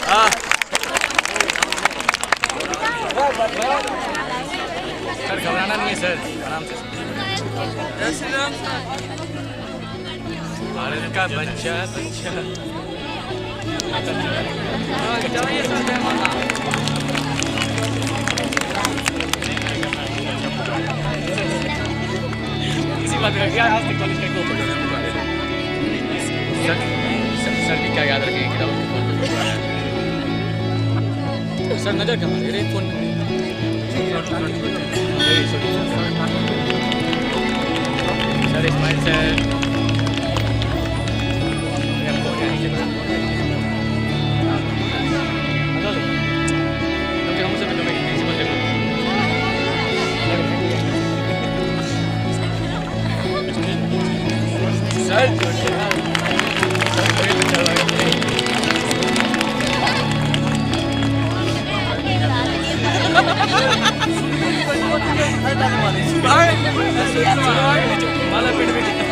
हाँ सर घबराना नहीं है सर, आराम से। भारत का बच्चा बच्चा इसी बात में क्या आज तक कॉलेज का कोई सर भी क्या याद रखेंगे किताब सर नजर कमा रहे फोन सर इस्माइल सर माला पेट में